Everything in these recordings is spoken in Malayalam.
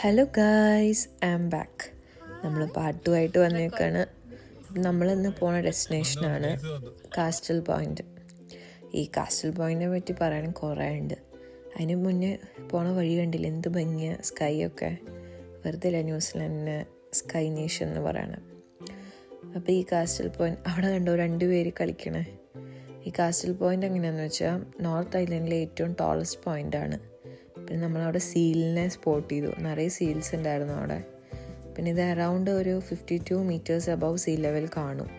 Hello guys, I am back. നമ്മൾ പാട്ടുമായിട്ട് വന്നേക്കാണ്. നമ്മളിന്ന് പോണ ഡെസ്റ്റിനേഷനാണ് കാസ്റ്റൽ പോയിൻ്റ്. ഈ കാസ്റ്റൽ പോയിൻറ്റിനെ പറ്റി പറയാൻ കുറേ ഉണ്ട്. അതിന് മുന്നേ പോണ വഴി കണ്ടില്ല, എന്ത് ഭംഗിയ സ്കൈ ഒക്കെ. വെറുതെ ഇല്ല ന്യൂസിലാൻഡിന് സ്കൈ നേഷൻ എന്ന് പറയണം. അപ്പോൾ ഈ കാസ്റ്റൽ പോയിൻ്റ് അവിടെ കണ്ടോ 2 പേര് കളിക്കണേ. ഈ കാസ്റ്റൽ പോയിൻ്റ് എങ്ങനെയാണെന്ന് വെച്ചാൽ നോർത്ത് ഐലൻഡിലെ ഏറ്റവും ടോളസ്റ്റ് പോയിൻ്റാണ്. പിന്നെ നമ്മളവിടെ സീലിനെ സ്പോട്ട് ചെയ്തു. നിറയെ സീൽസ് ഉണ്ടായിരുന്നു അവിടെ. പിന്നെ ഇത് അറൗണ്ട് ഒരു 52 മീറ്റേഴ്സ് അബവ് സീ ലെവൽ കാണും.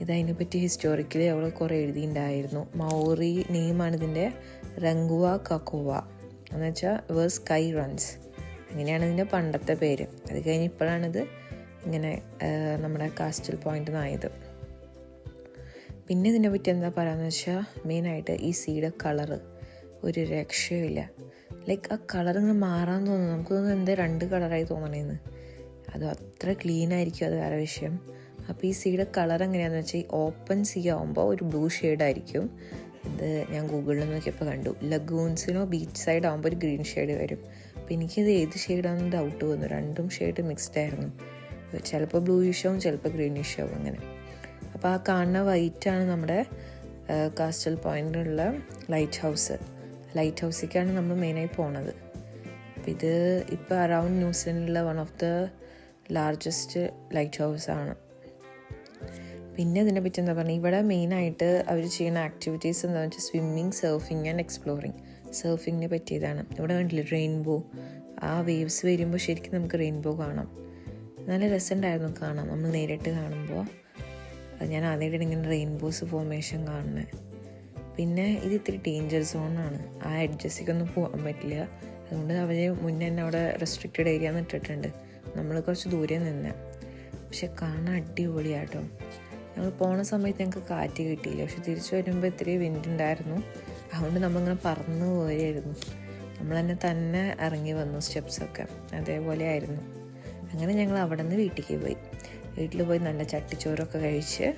ഇതതിനെപ്പറ്റി ഹിസ്റ്റോറിക്കലി അവൾ കുറേ എഴുതിയിട്ടുണ്ടായിരുന്നു. മൗറി നെയിമാണ് ഇതിൻ്റെ, റങ്കുവ കക്കുവ എന്ന് വെച്ചാൽ വേർ സ്കൈ റൺസ്, അങ്ങനെയാണ് ഇതിൻ്റെ പണ്ടത്തെ പേര്. അത് കഴിഞ്ഞ് ഇപ്പോഴാണിത് ഇങ്ങനെ നമ്മുടെ കാസ്റ്റൽ പോയിൻ്റ് എന്നായത്. പിന്നെ ഇതിനെ പറ്റി എന്താ പറയുകയെന്ന് വെച്ചാൽ മെയിനായിട്ട് ഈ സീയുടെ കളറ് ഒരു രക്ഷയില്ല. ലൈക്ക് ആ കളർ ഇങ്ങനെ മാറാൻ തോന്നുന്നു. നമുക്ക് തോന്നുന്നു എന്താ 2 കളറായി തോന്നണേന്ന്. അത് അത്ര ക്ലീൻ ആയിരിക്കും, അത് വേറെ വിഷയം. അപ്പോൾ ഈ സീയുടെ കളർ എങ്ങനെയാണെന്ന് വെച്ചാൽ ഈ ഓപ്പൺ സീ ആകുമ്പോൾ ഒരു ബ്ലൂ ഷെയ്ഡായിരിക്കും. ഇത് ഞാൻ ഗൂഗിളിൽ നോക്കിയപ്പോൾ കണ്ടു. ലഗൂൺസിനോ ബീച്ച് സൈഡ് ആകുമ്പോൾ ഒരു ഗ്രീൻ ഷെയ്ഡ് വരും. അപ്പോൾ എനിക്കിത് ഏത് ഷെയ്ഡാണെന്ന് ഡൗട്ട് വന്നു. 2 ഷെയ്ഡ് മിക്സ്ഡ് ആയിരുന്നു. ചിലപ്പോൾ ബ്ലൂയിഷ് ആവും, ചിലപ്പോൾ ഗ്രീനിഷ് ആവും അങ്ങനെ. അപ്പോൾ ആ കാണുന്ന വൈറ്റാണ് നമ്മുടെ കാസ്റ്റൽ പോയിൻ്റിലുള്ള ലൈറ്റ് ഹൗസ്. ലൈറ്റ് ഹൗസിലേക്കാണ് നമ്മൾ മെയിനായി പോണത്. അപ്പോൾ ഇത് ഇപ്പോൾ അറൗണ്ട് ന്യൂസിലൻഡിലുള്ള വൺ ഓഫ് ദ ലാർജസ്റ്റ് ലൈറ്റ് ഹൗസാണ്. പിന്നെ ഇതിനെ പറ്റി എന്താ പറയുക, ഇവിടെ മെയിനായിട്ട് അവർ ചെയ്യുന്ന ആക്ടിവിറ്റീസ് എന്താണെന്ന് വെച്ചാൽ സ്വിമ്മിങ്, സർഫിങ് ആൻഡ് എക്സ്പ്ലോറിങ്. സർഫിങ്ങിനെ പറ്റിയതാണ്. ഇവിടെ കണ്ടില്ലേ റെയിൻബോ, ആ വേവ്സ് വരുമ്പോൾ ശരിക്കും നമുക്ക് റെയിൻബോ കാണാം. നല്ല രസമുണ്ടായിരുന്നു കാണാം നമ്മൾ നേരിട്ട് കാണുമ്പോൾ. ഞാൻ ആദ്യമായിട്ട് ഇങ്ങനെ റെയിൻബോസ് ഫോർമേഷൻ കാണുന്നത്. പിന്നെ ഇത് ഇത്തിരി ഡേഞ്ചർ സോണാണ്. ആ എഡ്ജസിക്കൊന്നും പോകാൻ പറ്റില്ല. അതുകൊണ്ട് അവർ മുന്നേ തന്നെ അവിടെ റെസ്ട്രിക്റ്റഡ് ഏരിയ എന്ന് ഇട്ടിട്ടുണ്ട്. നമ്മൾ കുറച്ച് ദൂരെ നിന്ന്. പക്ഷെ കാണാൻ അടിപൊളിയാട്ടോ. ഞങ്ങൾ പോണ സമയത്ത് ഞങ്ങൾക്ക് കാറ്റ് കിട്ടിയില്ല. പക്ഷെ തിരിച്ചു വരുമ്പോൾ ഇത്തിരി വിൻഡ് ഉണ്ടായിരുന്നു. അതുകൊണ്ട് നമ്മളിങ്ങനെ പറന്ന് പോയായിരുന്നു. നമ്മൾ തന്നെ ഇറങ്ങി വന്നു സ്റ്റെപ്സൊക്കെ. അതേപോലെ ആയിരുന്നു. അങ്ങനെ ഞങ്ങൾ അവിടെ നിന്ന് വീട്ടിലേക്ക് പോയി. വീട്ടിൽ പോയി നല്ല ചട്ടിച്ചോറൊക്കെ കഴിച്ച്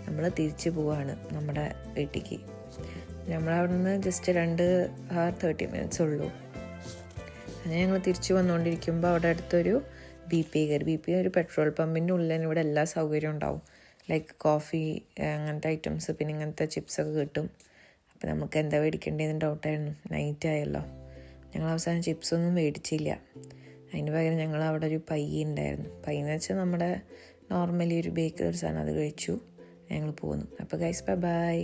നമ്മൾ തിരിച്ച് പോവാണ് നമ്മുടെ വീട്ടിലേക്ക്. നമ്മളവിടെ നിന്ന് ജസ്റ്റ് 2-30 മിനിറ്റ്സ് ഉള്ളൂ. അങ്ങനെ ഞങ്ങൾ തിരിച്ചു വന്നുകൊണ്ടിരിക്കുമ്പോൾ അവിടെ അടുത്തൊരു ബി പി ഒരു പെട്രോൾ പമ്പിൻ്റെ ഉള്ളിൽ തന്നെ ഇവിടെ എല്ലാ സൗകര്യവും ഉണ്ടാവും. ലൈക്ക് കോഫി, അങ്ങനത്തെ ഐറ്റംസ്, പിന്നെ ഇങ്ങനത്തെ ചിപ്സൊക്കെ കിട്ടും. അപ്പോൾ നമുക്ക് എന്താ മേടിക്കേണ്ടതെന്ന് ഡൗട്ടായിരുന്നു. നൈറ്റ് ആയല്ലോ. ഞങ്ങൾ അവസാനം ചിപ്സൊന്നും മേടിച്ചില്ല. അതിന് പകരം ഞങ്ങൾ അവിടെ ഒരു പൈ ഉണ്ടായിരുന്നു. പൈ എന്ന് വെച്ചാൽ നമ്മുടെ നോർമലി ഒരു ബേക്കറി സാധനം, അത് കഴിച്ചു ഞങ്ങൾ പോന്നു. അപ്പോൾ ഗൈസ് ബൈ.